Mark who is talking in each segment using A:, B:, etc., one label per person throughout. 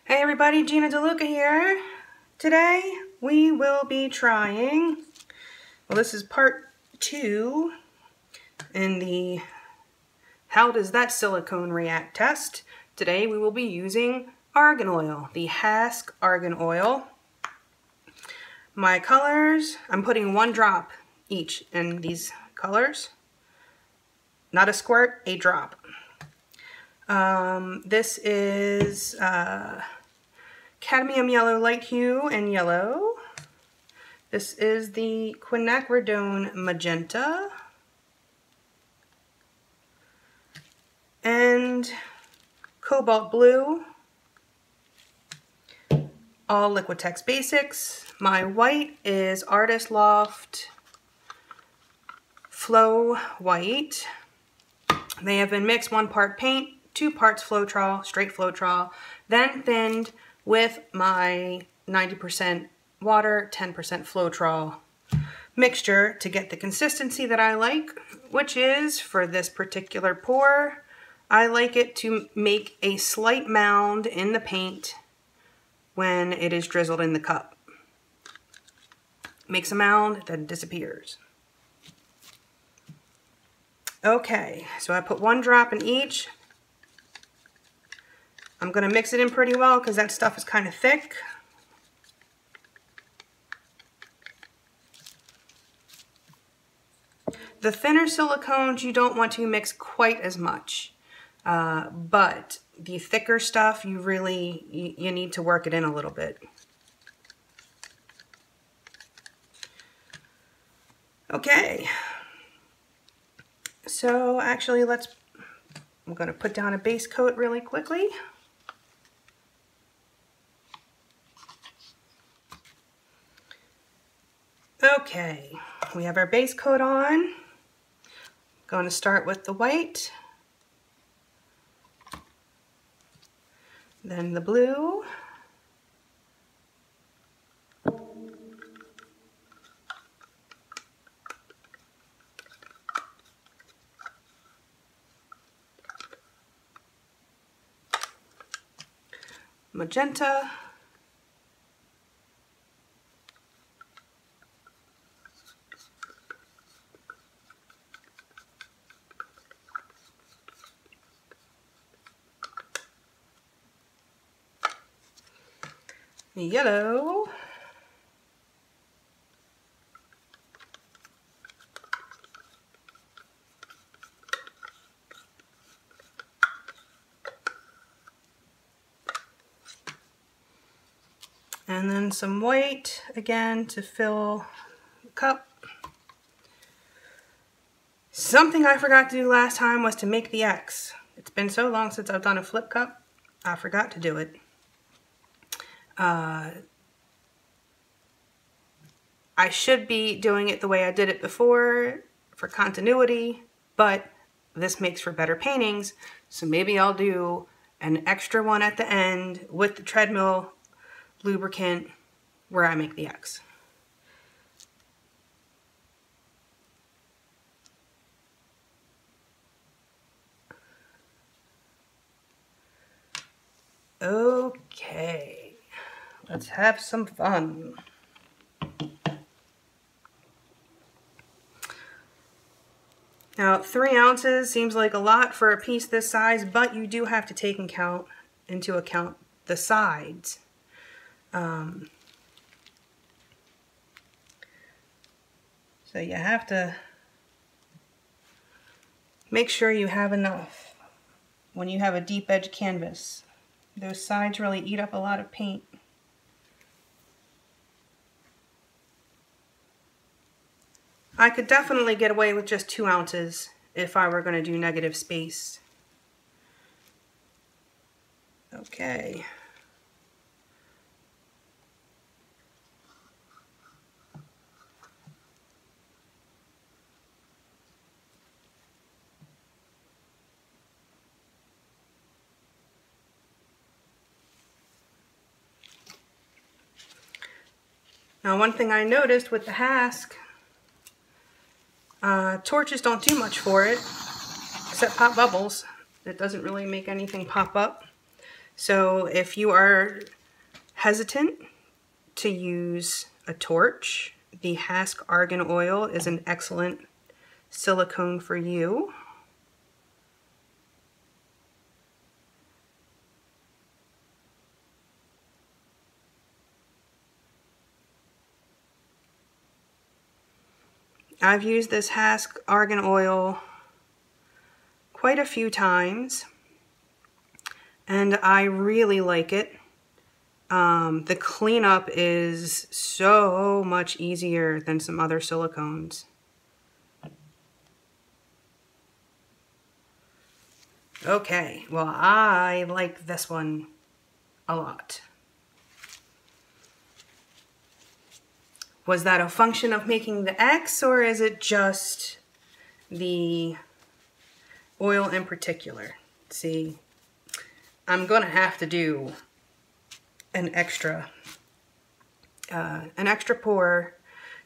A: Hey everybody, Gina DeLuca here. Today we will be trying, well, this is part 2 in the how does that silicone react test. Today we will be using argan oil, the Hask Argan Oil. My colors, I'm putting 1 drop each in these colors. Not a squirt, a drop. This is Cadmium yellow, light hue, and yellow. This is the Quinacridone Magenta. And Cobalt Blue. All Liquitex Basics. My white is Artist Loft Flow White. They have been mixed 1 part paint, 2 parts Floetrol, straight Floetrol, then thinned with my 90% water, 10% Floetrol mixture to get the consistency that I like, which is, for this particular pour, I like it to make a slight mound in the paint when it is drizzled in the cup. Makes a mound, then disappears. Okay, so I put 1 drop in each. I'm going to mix it in pretty well because that stuff is kind of thick. The thinner silicones you don't want to mix quite as much, but the thicker stuff you need to work it in a little bit. Okay, so actually I'm going to put down a base coat really quickly. Okay, we have our base coat on. Going to start with the white, then the blue, magenta, yellow, and then some white again to fill the cup. Something I forgot to do last time was to make the X. It's been so long since I've done a flip cup, I forgot to do it. I should be doing it the way I did it before for continuity, but this makes for better paintings, so maybe I'll do an extra one at the end with the treadmill lubricant where I make the X. Okay, let's have some fun. Now, 3 ounces seems like a lot for a piece this size, but you do have to take into account the sides. So you have to make sure you have enough when you have a deep edge canvas. Those sides really eat up a lot of paint. I could definitely get away with just 2 ounces if I were going to do negative space. Okay. Now, one thing I noticed with the Hask, torches don't do much for it, except pop bubbles. It doesn't really make anything pop up. So if you are hesitant to use a torch, the Hask Argan Oil is an excellent silicone for you. I've used this Hask Argan Oil quite a few times, and I really like it. The cleanup is so much easier than some other silicones. Okay, well, I like this one a lot. Was that a function of making the X, or is it just the oil in particular? See, I'm gonna have to do an extra pour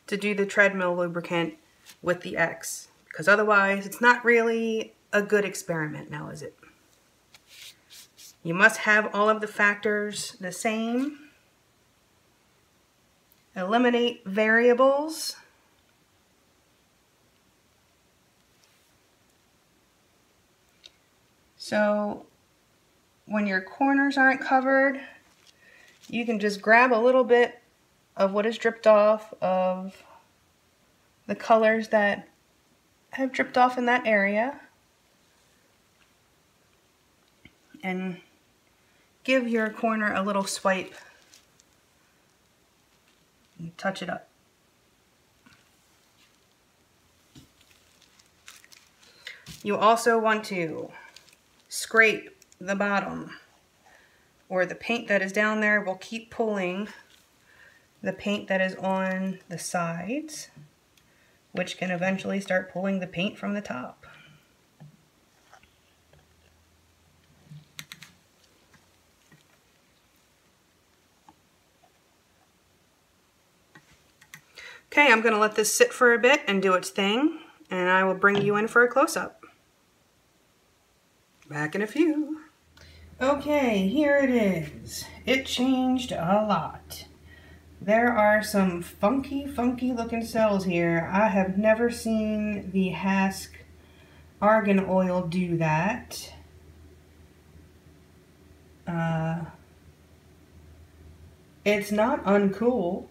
A: to do the treadmill lubricant with the X, because otherwise it's not really a good experiment now, is it? You must have all of the factors the same. Eliminate variables. So when your corners aren't covered, you can just grab a little bit of what is dripped off of the colors that have dripped off in that area and give your corner a little swipe. You touch it up. You also want to scrape the bottom, or the paint that is down there will keep pulling the paint that is on the sides, which can eventually start pulling the paint from the top. Okay, I'm going to let this sit for a bit and do its thing, and I will bring you in for a close-up. Back in a few. Okay, here it is. It changed a lot. There are some funky looking cells here. I have never seen the Hask Argan Oil do that. It's not uncool.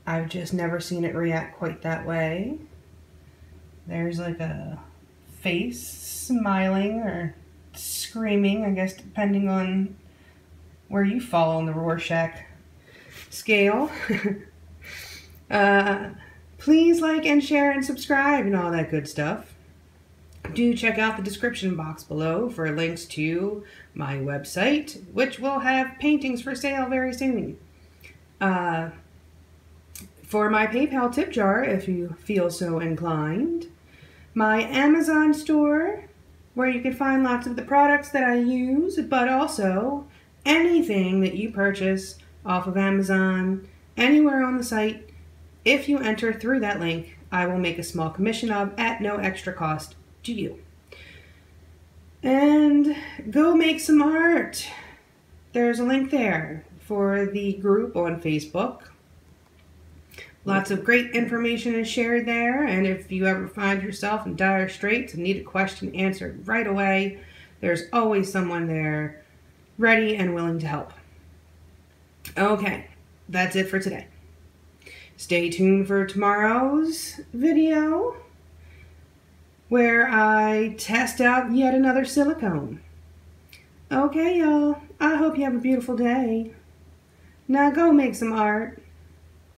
A: I've just never seen it react quite that way. There's like a face smiling or screaming, I guess, depending on where you fall on the Rorschach scale. Please like and share and subscribe and all that good stuff. Do check out the description box below for links to my website, which will have paintings for sale very soon. For my PayPal tip jar, if you feel so inclined. My Amazon store, where you can find lots of the products that I use, but also anything that you purchase off of Amazon, anywhere on the site. If you enter through that link, I will make a small commission of at no extra cost to you. And go make some art. There's a link there for the group on Facebook. Lots of great information is shared there, and if you ever find yourself in dire straits and need a question answered right away, there's always someone there ready and willing to help. Okay, that's it for today. Stay tuned for tomorrow's video, where I test out yet another silicone. Okay, y'all, I hope you have a beautiful day. Now go make some art.